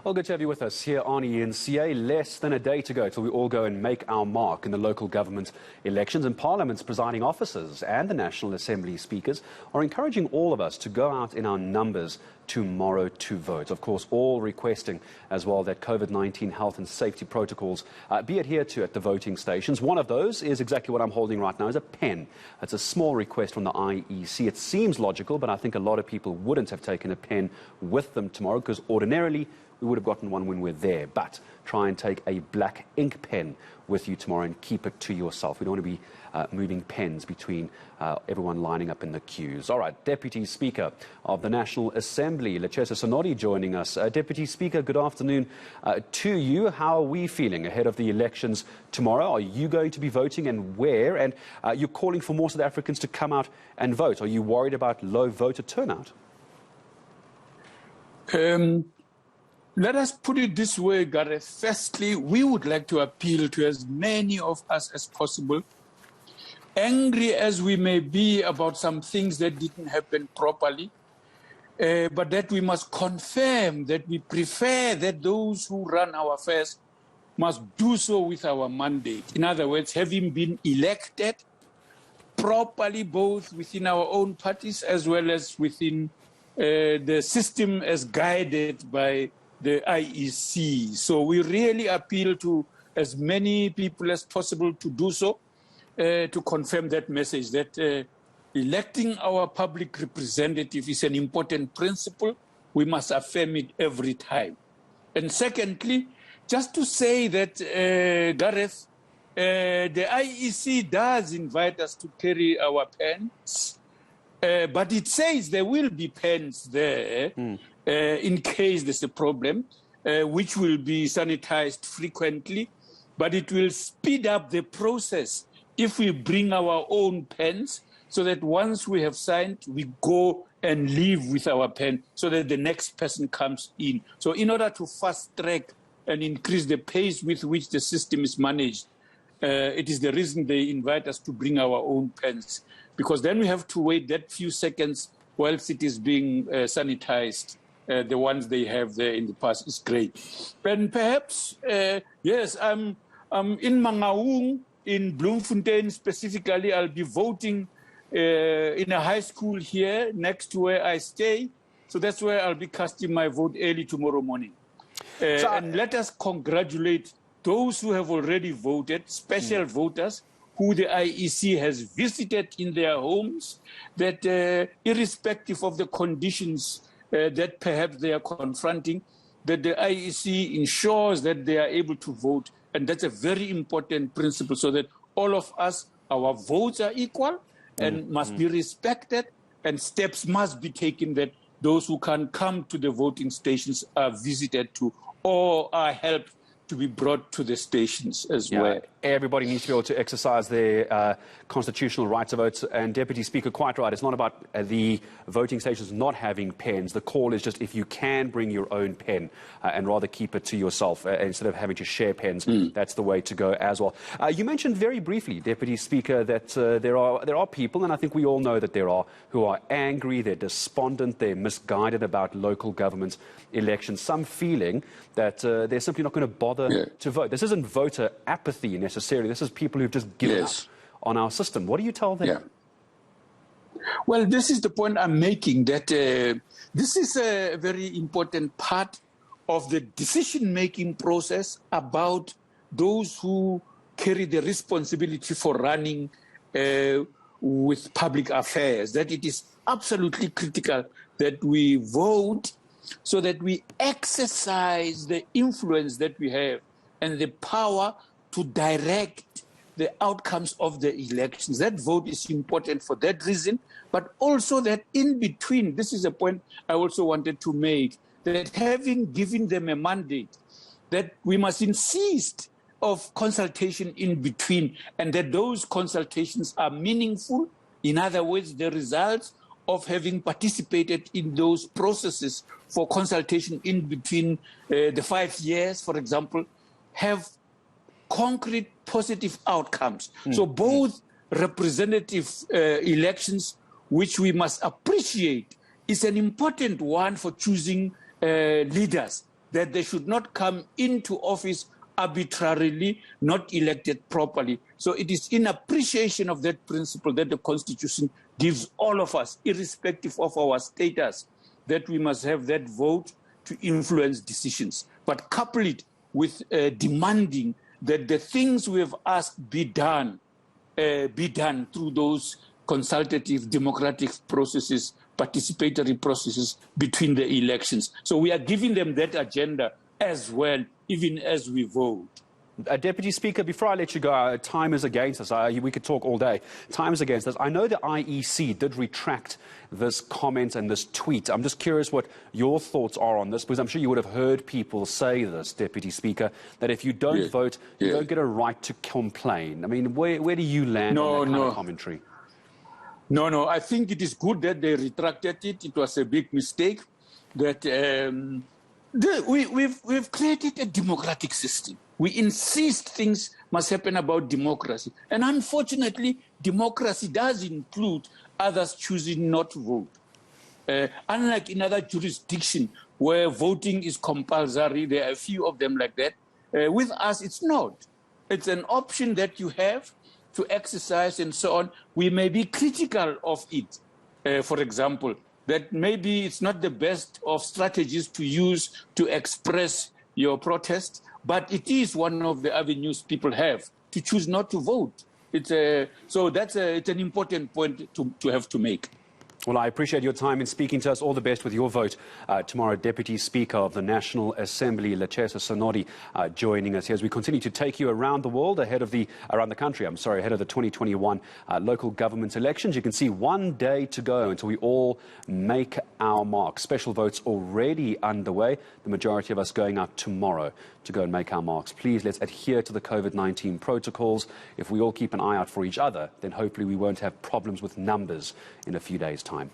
Well, good to have you with us here on eNCA. Less than a day to go till we all go and make our mark in the local government elections, and Parliament's presiding officers and the National Assembly speakers are encouraging all of us to go out in our numbers tomorrow to vote. Of course, all requesting as well that COVID-19 health and safety protocols be adhered to at the voting stations. One of those is exactly what I'm holding right now, is a pen. It's a small request from the IEC. It seems logical, but I think a lot of people wouldn't have taken a pen with them tomorrow because ordinarily we would have gotten one when we're there. But try and take a black ink pen with you tomorrow and keep it to yourself. We don't want to be moving pens between everyone lining up in the queues. All right, Deputy Speaker of the National Assembly, Lechesa Tsenoli, joining us. Deputy Speaker, good afternoon to you. How are we feeling ahead of the elections tomorrow? Are you going to be voting, and where? And you're calling for more South Africans to come out and vote. Are you worried about low voter turnout? Let us put it this way, Gareth. Firstly, we would like to appeal to as many of us as possible, angry as we may be about some things that didn't happen properly, but that we must confirm that we prefer that those who run our affairs must do so with our mandate. In other words, having been elected properly, both within our own parties as well as within the system as guided by the IEC. So we really appeal to as many people as possible to do so, to confirm that message, that electing our public representative is an important principle. We must affirm it every time. And secondly, just to say that, Gareth, the IEC does invite us to carry our pens, but it says there will be pens there in case there's a problem, which will be sanitized frequently, but it will speed up the process if we bring our own pens, so that once we have signed, we go and leave with our pen so that the next person comes in. So in order to fast track and increase the pace with which the system is managed, it is the reason they invite us to bring our own pens, because then we have to wait that few seconds whilst it is being sanitized. The ones they have there in the past is great. And perhaps, yes, I'm in Mangaung, in Bloemfontein specifically. I'll be voting in a high school here next to where I stay. So that's where I'll be casting my vote early tomorrow morning. And let us congratulate those who have already voted, special voters, who the IEC has visited in their homes, that irrespective of the conditions that perhaps they are confronting, that the IEC ensures that they are able to vote. And that's a very important principle, so that all of us, our votes are equal and must be respected, and steps must be taken that those who can come to the voting stations are visited to, or are helped to be brought to the stations as well. Everybody needs to be able to exercise their constitutional right to vote. And Deputy Speaker, quite right, it's not about the voting stations not having pens. The call is just if you can bring your own pen and rather keep it to yourself instead of having to share pens, that's the way to go as well. You mentioned very briefly, Deputy Speaker, that there are people, and I think we all know that there are, who are angry, they're despondent, they're misguided about local government elections, some feeling that they're simply not going to bother to vote. This isn't voter apathy necessarily. This is people who've just given up on our system. What do you tell them? Well, this is the point I'm making, that this is a very important part of the decision-making process about those who carry the responsibility for running with public affairs, that it is absolutely critical that we vote so that we exercise the influence that we have and the power to direct the outcomes of the elections. That vote is important for that reason, but also that in between, this is a point I also wanted to make, that having given them a mandate, that we must insist of consultation in between, and that those consultations are meaningful. In other words, the results of having participated in those processes for consultation in between the 5 years, for example, have concrete positive outcomes. So both representative elections, which we must appreciate, is an important one for choosing leaders. that they should not come into office arbitrarily, not elected properly. So it is in appreciation of that principle that the Constitution gives all of us, irrespective of our status, that we must have that vote to influence decisions. But couple it with demanding that the things we have asked be done through those consultative democratic processes, participatory processes between the elections. So we are giving them that agenda as well, even as we vote. Deputy Speaker, before I let you go, time is against us. We could talk all day. Time is against us. I know the IEC did retract this comment and this tweet. I'm just curious what your thoughts are on this, because I'm sure you would have heard people say this, Deputy Speaker, that if you don't vote, you don't get a right to complain. I mean, where do you land on that kind of commentary? No, I think it is good that they retracted it. It was a big mistake that we've created a democratic system. We insist things must happen about democracy. And unfortunately, democracy does include others choosing not to vote. Unlike in other jurisdictions where voting is compulsory, there are a few of them like that. With us, it's not. It's an option that you have to exercise and so on. We may be critical of it, for example, that maybe it's not the best of strategies to use to express your protest, but it is one of the avenues people have to choose not to vote. It's an important point to have to make. Well, I appreciate your time in speaking to us. All the best with your vote tomorrow. Deputy Speaker of the National Assembly, Lechesa Tsenoli, joining us here as we continue to take you around the world ahead of the 2021 local government elections. You can see 1 day to go until we all make our mark. Special votes already underway. The majority of us going out tomorrow to go and make our marks. Please, let's adhere to the COVID-19 protocols. If we all keep an eye out for each other, then hopefully we won't have problems with numbers in a few days' time.